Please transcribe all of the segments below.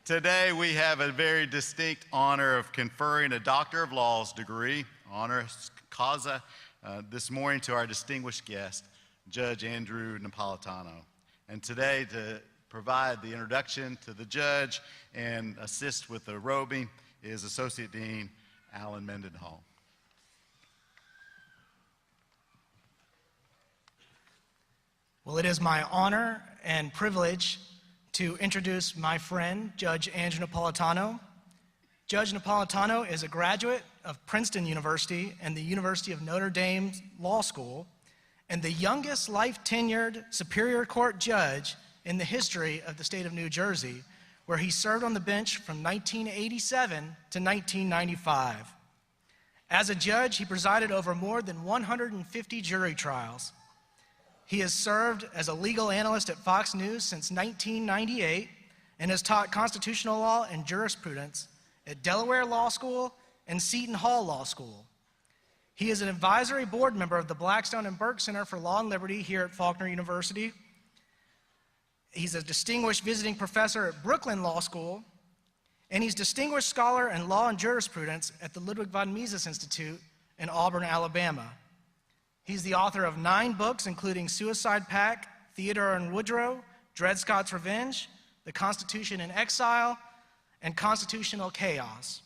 Today we have a very distinct honor of conferring a Doctor of Laws degree, honoris causa, this morning to our distinguished guest, Judge Andrew Napolitano. And today to provide the introduction to the judge and assist with the robing is Associate Dean Alan Mendenhall. Well, it is my honor and privilege to introduce my friend, Judge Andrew Napolitano. Judge Napolitano is a graduate of Princeton University and the University of Notre Dame Law School, and the youngest life-tenured Superior Court judge in the history of the state of New Jersey, where he served on the bench from 1987 to 1995. As a judge, he presided over more than 150 jury trials. He has served as a legal analyst at Fox News since 1998 and has taught constitutional law and jurisprudence at Delaware Law School and Seton Hall Law School. He is an advisory board member of the Blackstone and Burke Center for Law and Liberty here at Faulkner University. He's a distinguished visiting professor at Brooklyn Law School, and he's distinguished scholar in law and jurisprudence at the Ludwig von Mises Institute in Auburn, Alabama. He's the author of 9 books, including Suicide Pact, Theodore and Woodrow, Dred Scott's Revenge, The Constitution in Exile, and Constitutional Chaos.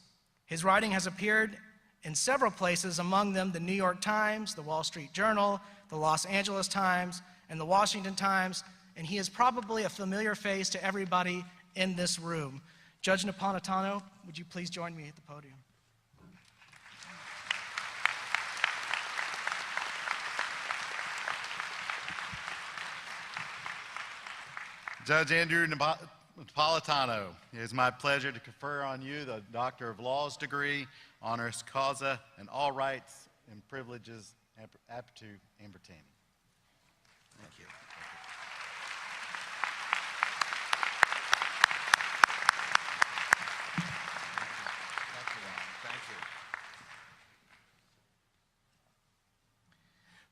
His writing has appeared in several places, among them the New York Times, the Wall Street Journal, the Los Angeles Times, and the Washington Times, and he is probably a familiar face to everybody in this room. Judge Napolitano, would you please join me at the podium? Judge Andrew Napolitano, it is my pleasure to confer on you the Doctor of Laws degree, honoris causa, and all rights and privileges aptitude and pertaining. Thank you.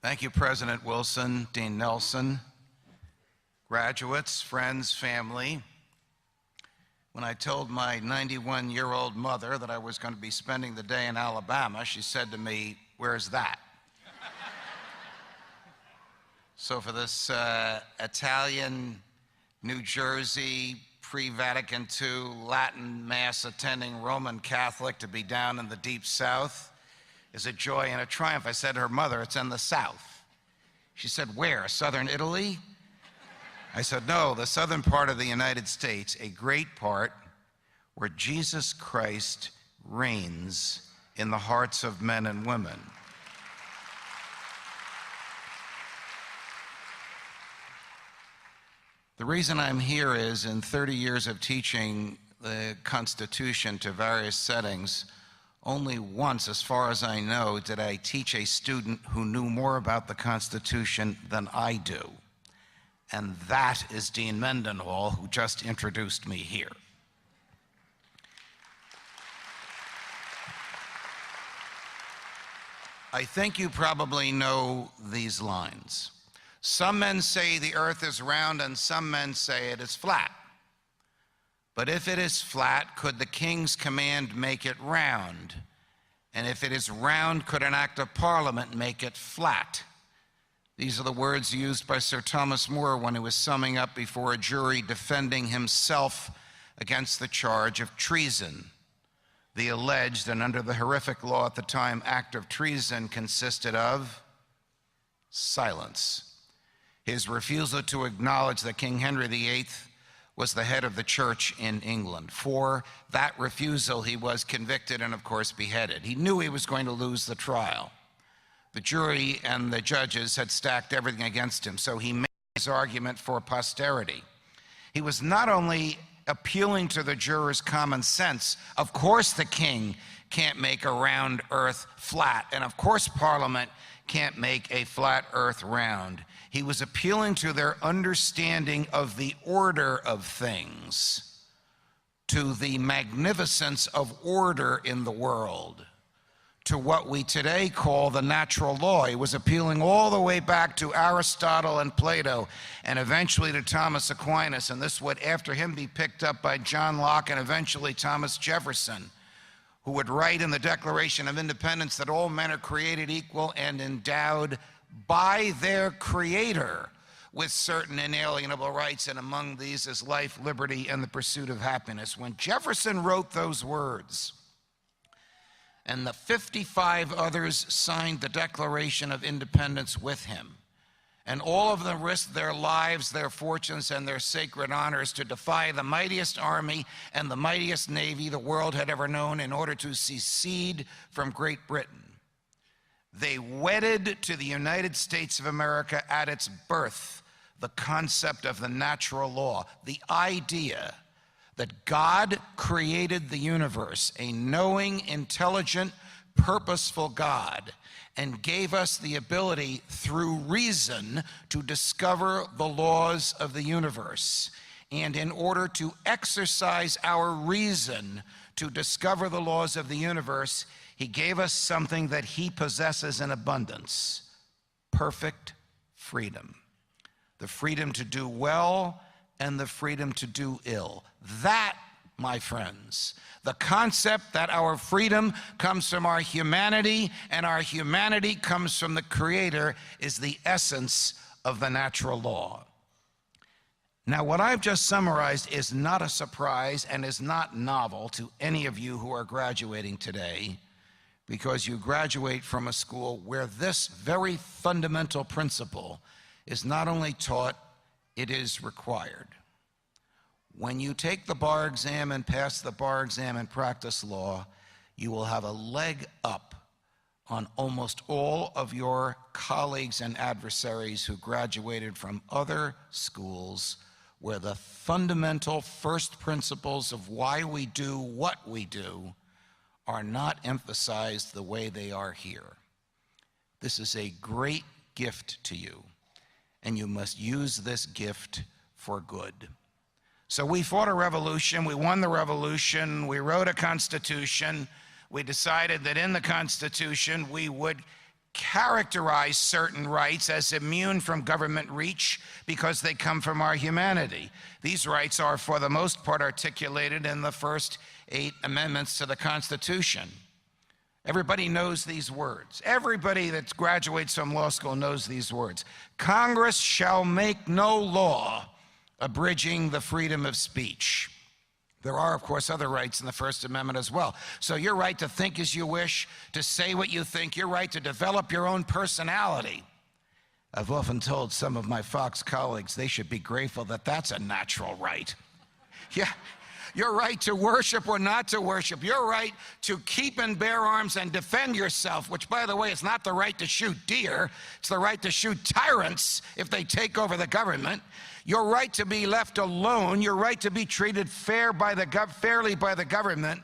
Thank you, President Wilson, Dean Nelson, graduates, friends, family. When I told my 91-year-old mother that I was going to be spending the day in Alabama, she said to me, "Where's that?" So for this Italian, New Jersey, pre-Vatican II, Latin Mass attending Roman Catholic to be down in the Deep South is a joy and a triumph. I said to her, "Mother, it's in the South." She said, "Where? Southern Italy?" I said, "No, the southern part of the United States, a great part where Jesus Christ reigns in the hearts of men and women." The reason I'm here is in 30 years of teaching the Constitution to various settings, only once, as far as I know, did I teach a student who knew more about the Constitution than I do. And that is Dean Mendenhall, who just introduced me here. I think you probably know these lines. Some men say the earth is round, and some men say it is flat. But if it is flat, could the king's command make it round? And if it is round, could an act of parliament make it flat? These are the words used by Sir Thomas More when he was summing up before a jury defending himself against the charge of treason. The alleged, and under the horrific law at the time, act of treason consisted of silence. His refusal to acknowledge that King Henry VIII was the head of the church in England. For that refusal, he was convicted and, of course, beheaded. He knew he was going to lose the trial. The jury and the judges had stacked everything against him, so he made his argument for posterity. He was not only appealing to the jurors' common sense, of course the king can't make a round earth flat, and of course Parliament can't make a flat earth round. He was appealing to their understanding of the order of things, to the magnificence of order in the world, to what we today call the natural law. He was appealing all the way back to Aristotle and Plato, and eventually to Thomas Aquinas, and this would, after him, be picked up by John Locke and eventually Thomas Jefferson, who would write in the Declaration of Independence that all men are created equal and endowed by their Creator with certain inalienable rights, and among these is life, liberty, and the pursuit of happiness. When Jefferson wrote those words, and the 55 others signed the Declaration of Independence with him, and all of them risked their lives, their fortunes, and their sacred honors to defy the mightiest army and the mightiest navy the world had ever known in order to secede from Great Britain. They wedded to the United States of America at its birth the concept of the natural law, the idea that God created the universe, a knowing, intelligent, purposeful God, and gave us the ability through reason to discover the laws of the universe. And in order to exercise our reason to discover the laws of the universe, he gave us something that he possesses in abundance: perfect freedom. The freedom to do well and the freedom to do ill. That, my friends, the concept that our freedom comes from our humanity and our humanity comes from the Creator, is the essence of the natural law. Now, what I've just summarized is not a surprise and is not novel to any of you who are graduating today, because you graduate from a school where this very fundamental principle is not only taught, it is required. When you take the bar exam and pass the bar exam and practice law, you will have a leg up on almost all of your colleagues and adversaries who graduated from other schools where the fundamental first principles of why we do what we do are not emphasized the way they are here. This is a great gift to you, and you must use this gift for good. So we fought a revolution, we won the revolution, we wrote a constitution, we decided that in the Constitution we would characterize certain rights as immune from government reach because they come from our humanity. These rights are, for the most part, articulated in the first 8 amendments to the Constitution. Everybody knows these words. Everybody that graduates from law school knows these words. Congress shall make no law abridging the freedom of speech. There are, of course, other rights in the First Amendment as well. So your right to think as you wish, to say what you think, your right to develop your own personality. I've often told some of my Fox colleagues they should be grateful that that's a natural right. Yeah. Your right to worship or not to worship, your right to keep and bear arms and defend yourself, which, by the way, is not the right to shoot deer, it's the right to shoot tyrants if they take over the government. Your right to be left alone, your right to be treated fairly by the government.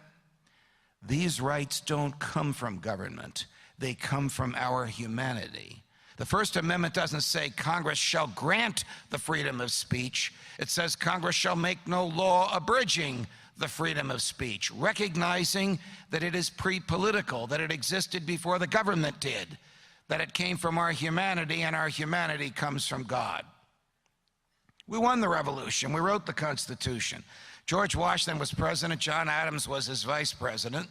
These rights don't come from government, they come from our humanity. The First Amendment doesn't say Congress shall grant the freedom of speech. It says Congress shall make no law abridging the freedom of speech, recognizing that it is pre-political, that it existed before the government did, that it came from our humanity, and our humanity comes from God. We won the revolution. We wrote the Constitution. George Washington was president. John Adams was his vice president.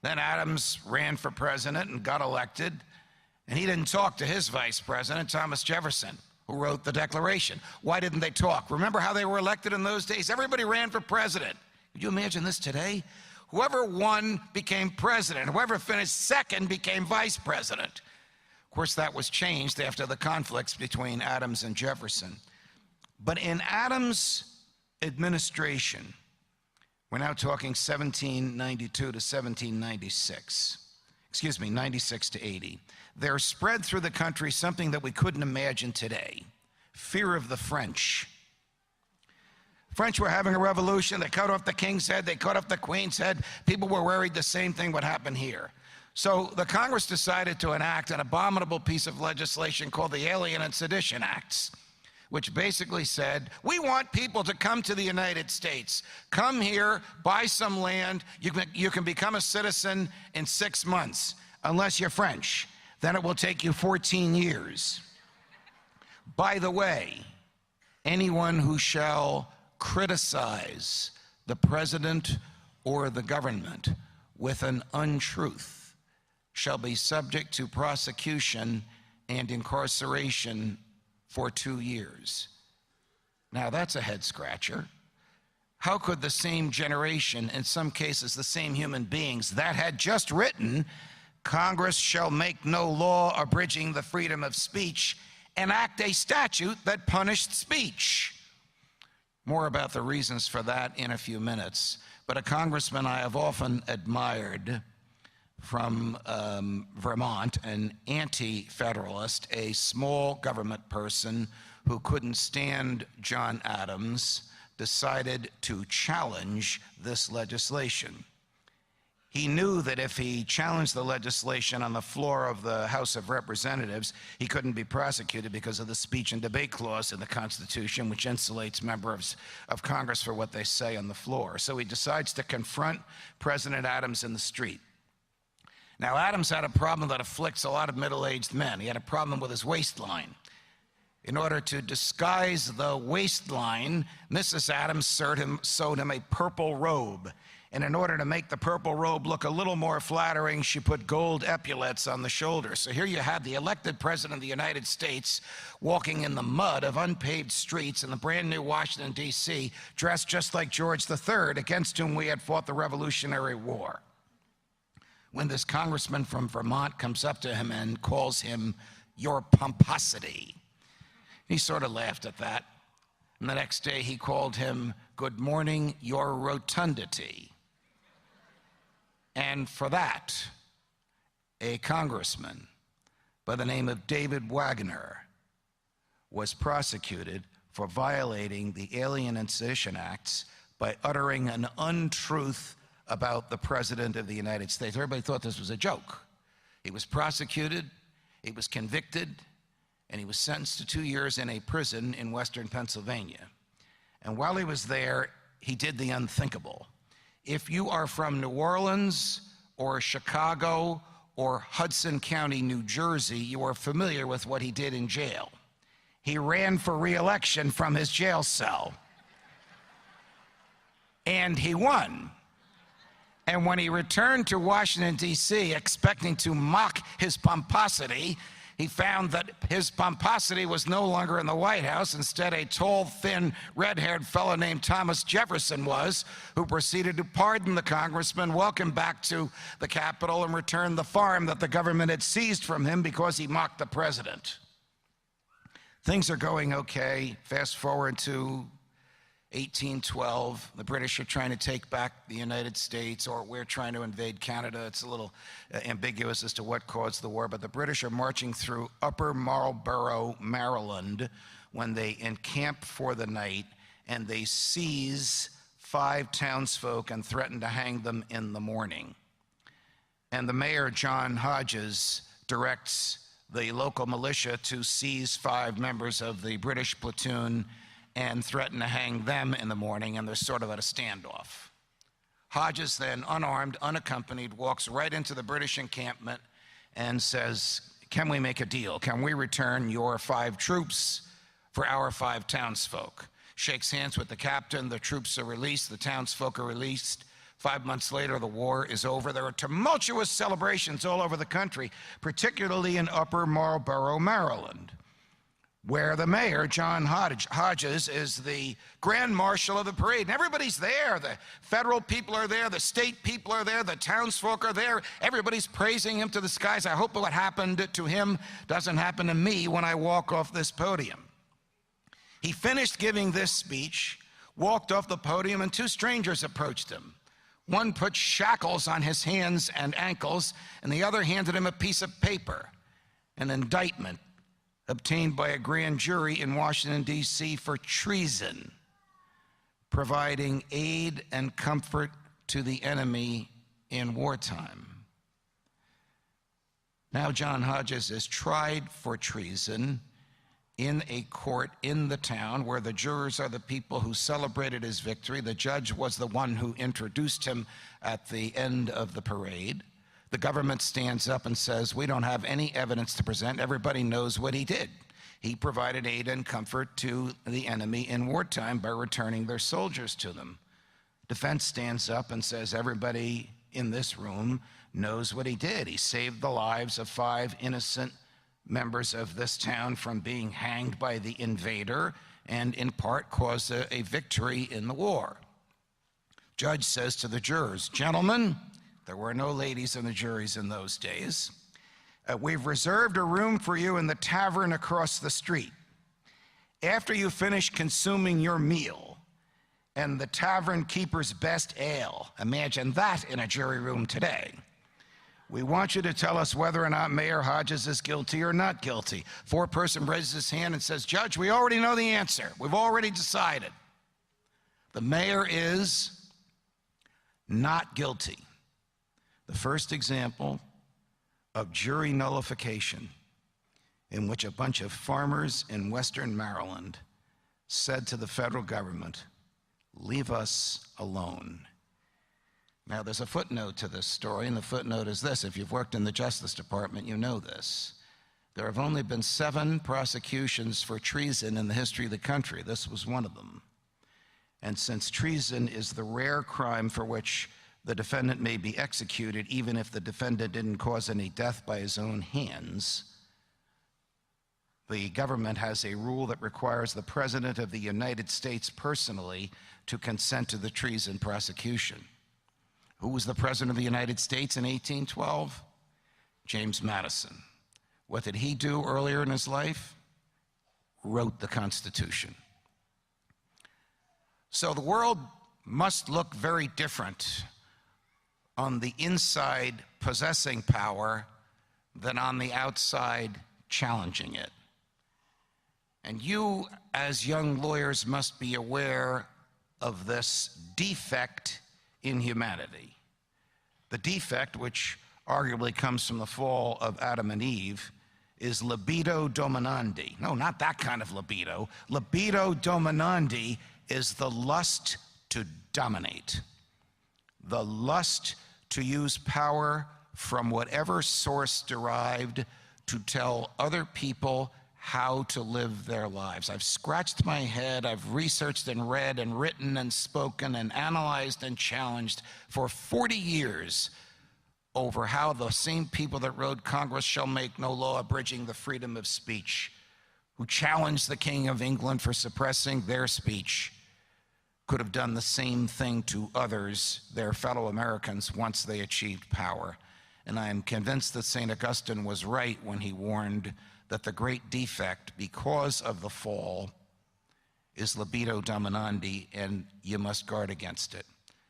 Then Adams ran for president and got elected. And he didn't talk to his vice president, Thomas Jefferson, who wrote the Declaration. Why didn't they talk? Remember how they were elected in those days? Everybody ran for president. Could you imagine this today? Whoever won became president. Whoever finished second became vice president. Of course, that was changed after the conflicts between Adams and Jefferson. But in Adams' administration, we're now talking 1792 to 1796, 96 to 80. There spread through the country something that we couldn't imagine today: fear of the French. French were having a revolution. They cut off the king's head. They cut off the queen's head. People were worried the same thing would happen here. So the Congress decided to enact an abominable piece of legislation called the Alien and Sedition Acts, which basically said, we want people to come to the United States. Come here, buy some land. You can become a citizen in 6 months. unless you're French. Then it will take you 14 years. By the way, anyone who shall criticize the president or the government with an untruth shall be subject to prosecution and incarceration for 2 years. Now that's a head scratcher. How could the same generation, in some cases the same human beings, that had just written, Congress shall make no law abridging the freedom of speech, enact a statute that punished speech? More about the reasons for that in a few minutes. But a congressman I have often admired from Vermont, an anti-federalist, a small government person who couldn't stand John Adams, decided to challenge this legislation. He knew that if he challenged the legislation on the floor of the House of Representatives, he couldn't be prosecuted because of the speech and debate clause in the Constitution, which insulates members of Congress for what they say on the floor. So he decides to confront President Adams in the street. Now, Adams had a problem that afflicts a lot of middle-aged men. He had a problem with his waistline. In order to disguise the waistline, Mrs. Adams sewed him a purple robe. And in order to make the purple robe look a little more flattering, she put gold epaulets on the shoulders. So here you have the elected president of the United States walking in the mud of unpaved streets in the brand new Washington, D.C., dressed just like George III, against whom we had fought the Revolutionary War. When this congressman from Vermont comes up to him and calls him your pomposity, he sort of laughed at that. And the next day he called him, good morning, your rotundity. And for that, a congressman by the name of David Wagner was prosecuted for violating the Alien and Sedition Acts by uttering an untruth about the President of the United States. Everybody thought this was a joke. He was prosecuted, he was convicted, and he was sentenced to 2 years in a prison in western Pennsylvania. And while he was there, he did the unthinkable. If you are from New Orleans or Chicago or Hudson County, New Jersey, you are familiar with what he did in jail. He ran for re-election from his jail cell. And he won. And when he returned to Washington, D.C., expecting to mock his pomposity, he found that his pomposity was no longer in the White House. Instead, a tall, thin, red-haired fellow named Thomas Jefferson was, who proceeded to pardon the congressman, welcome back to the Capitol, and return the farm that the government had seized from him because he mocked the president. Things are going okay. Fast forward to 1812, the British are trying to take back the United States, or we're trying to invade Canada. It's a little ambiguous as to what caused the war, but the British are marching through Upper Marlborough, Maryland, when they encamp for the night, and they seize 5 townsfolk and threaten to hang them in the morning. And the mayor, John Hodges, directs the local militia to seize 5 members of the British platoon and threaten to hang them in the morning, and they're sort of at a standoff. Hodges then, unarmed, unaccompanied, walks right into the British encampment and says, can we make a deal? Can we return your 5 troops for our 5 townsfolk? Shakes hands with the captain, the troops are released, the townsfolk are released. 5 months later, the war is over. There are tumultuous celebrations all over the country, particularly in Upper Marlborough, Maryland, where the mayor, John Hodges, is the grand marshal of the parade. And everybody's there. The federal people are there. The state people are there. The townsfolk are there. Everybody's praising him to the skies. I hope what happened to him doesn't happen to me when I walk off this podium. He finished giving this speech, walked off the podium, and 2 strangers approached him. One put shackles on his hands and ankles, and the other handed him a piece of paper, an indictment obtained by a grand jury in Washington, D.C. for treason, providing aid and comfort to the enemy in wartime. Now John Hodges is tried for treason in a court in the town where the jurors are the people who celebrated his victory. The judge was the one who introduced him at the end of the parade. The government stands up and says, we don't have any evidence to present. Everybody knows what he did. He provided aid and comfort to the enemy in wartime by returning their soldiers to them. Defense stands up and says, everybody in this room knows what he did. He saved the lives of 5 innocent members of this town from being hanged by the invader, and in part caused a victory in the war. Judge says to the jurors, gentlemen, there were no ladies in the juries in those days. We've reserved a room for you in the tavern across the street. After you finish consuming your meal and the tavern keeper's best ale, imagine that in a jury room today, we want you to tell us whether or not Mayor Hodges is guilty or not guilty. Foreperson raises his hand and says, Judge, we already know the answer. We've already decided. The mayor is not guilty. The first example of jury nullification in which a bunch of farmers in Western Maryland said to the federal government, leave us alone. Now, there's a footnote to this story, and the footnote is this. If you've worked in the Justice Department, you know this. There have only been 7 prosecutions for treason in the history of the country. This was one of them. And since treason is the rare crime for which the defendant may be executed, even if the defendant didn't cause any death by his own hands, the government has a rule that requires the President of the United States personally to consent to the treason prosecution. Who was the President of the United States in 1812? James Madison. What did he do earlier in his life? Wrote the Constitution. So the world must look very different on the inside possessing power than on the outside challenging it. And you, as young lawyers, must be aware of this defect in humanity. The defect, which arguably comes from the fall of Adam and Eve, is libido dominandi. No, not that kind of libido. Libido dominandi is the lust to dominate, the lust to use power from whatever source derived to tell other people how to live their lives. I've scratched my head, I've researched and read and written and spoken and analyzed and challenged for 40 years over how the same people that wrote Congress shall make no law abridging the freedom of speech, who challenged the King of England for suppressing their speech, could have done the same thing to others, their fellow Americans, once they achieved power. And I am convinced that St. Augustine was right when he warned that the great defect, because of the fall, is libido dominandi, and you must guard against it.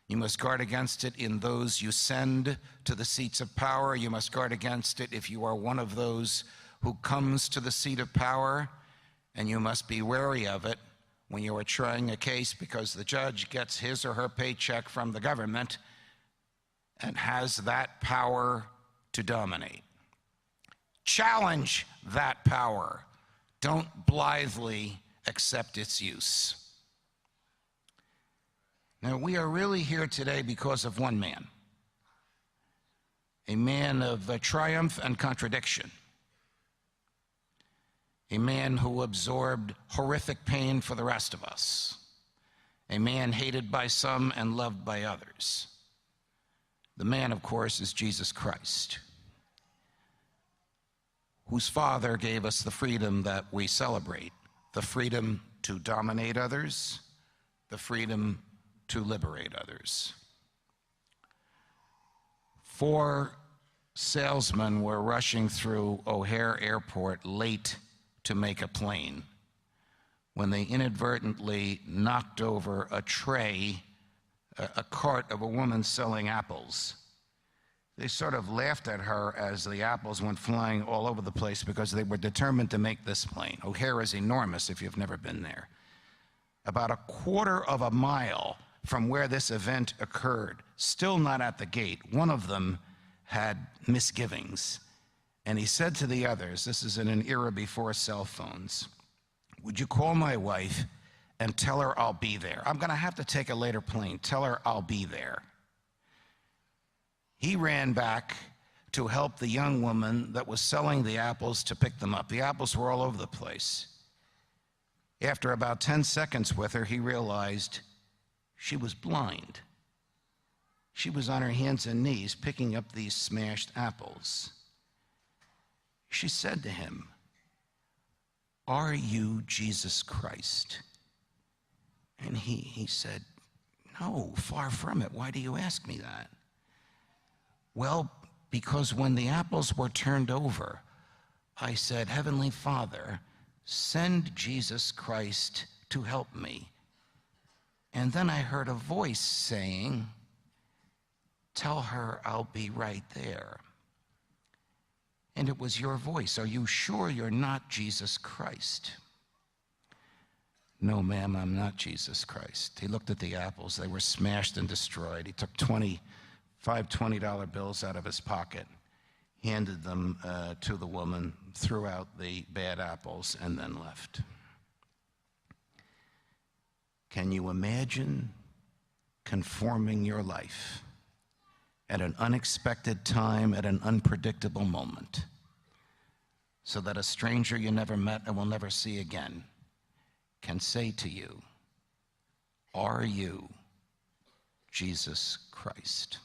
You must guard against it in those you send to the seats of power. You must guard against it if you are one of those who comes to the seat of power, and you must be wary of it when you are trying a case, because the judge gets his or her paycheck from the government and has that power to dominate. Challenge that power. Don't blithely accept its use. Now, we are really here today because of one man, a man of triumph and contradiction, a man who absorbed horrific pain for the rest of us, a man hated by some and loved by others. The man, of course, is Jesus Christ, whose Father gave us the freedom that we celebrate, the freedom to dominate others, the freedom to liberate others. 4 salesmen were rushing through O'Hare Airport late to make a plane when they inadvertently knocked over a tray, a cart of a woman selling apples. They sort of laughed at her as the apples went flying all over the place because they were determined to make this plane. O'Hare is enormous if you've never been there. About a quarter of a mile from where this event occurred, still not at the gate, one of them had misgivings. And he said to the others, this is in an era before cell phones, would you call my wife and tell her I'll be there? I'm going to have to take a later plane. Tell her I'll be there. He ran back to help the young woman that was selling the apples to pick them up. The apples were all over the place. After about 10 seconds with her, he realized she was blind. She was on her hands and knees picking up these smashed apples. She said to him, "Are you Jesus Christ?" And he said, "No, far from it. Why do you ask me that?" "Well, because when the apples were turned over, I said, 'Heavenly Father, send Jesus Christ to help me.' And then I heard a voice saying, 'Tell her I'll be right there.' And it was your voice. Are you sure you're not Jesus Christ?" "No, ma'am, I'm not Jesus Christ." He looked at the apples. They were smashed and destroyed. He took five $20 bills out of his pocket, handed them to the woman, threw out the bad apples, and then left. Can you imagine conforming your life at an unexpected time, at an unpredictable moment, so that a stranger you never met and will never see again can say to you, "Are you Jesus Christ?"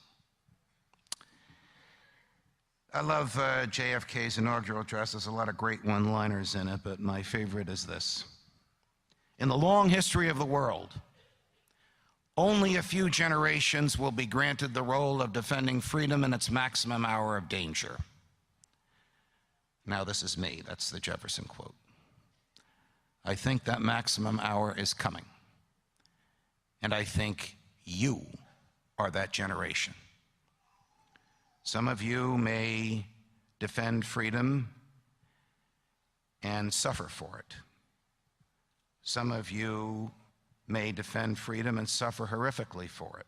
I love JFK's inaugural address. There's a lot of great one-liners in it, but my favorite is this. "In the long history of the world, only a few generations will be granted the role of defending freedom in its maximum hour of danger." Now, this is me. That's the Jefferson quote. I think that maximum hour is coming. And I think you are that generation. Some of you may defend freedom and suffer for it. Some of you may defend freedom and suffer horrifically for it.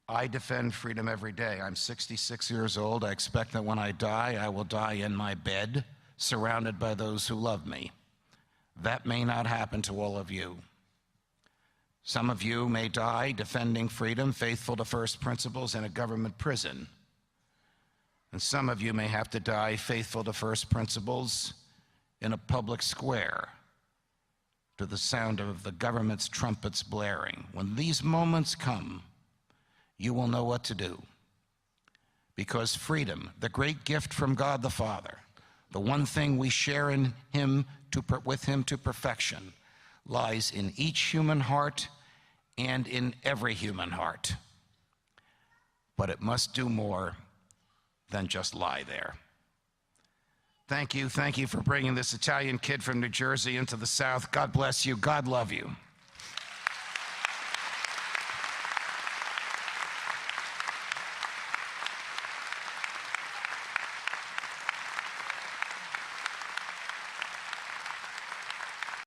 I defend freedom every day. I'm 66 years old. I expect that when I die, I will die in my bed, surrounded by those who love me. That may not happen to all of you. Some of you may die defending freedom, faithful to first principles, in a government prison. And some of you may have to die faithful to first principles in a public square, to the sound of the government's trumpets blaring. When these moments come, you will know what to do. Because freedom, the great gift from God the Father, the one thing we share in him with him to perfection, lies in each human heart and in every human heart. But it must do more than just lie there. Thank you for bringing this Italian kid from New Jersey into the South. God bless you. God love you.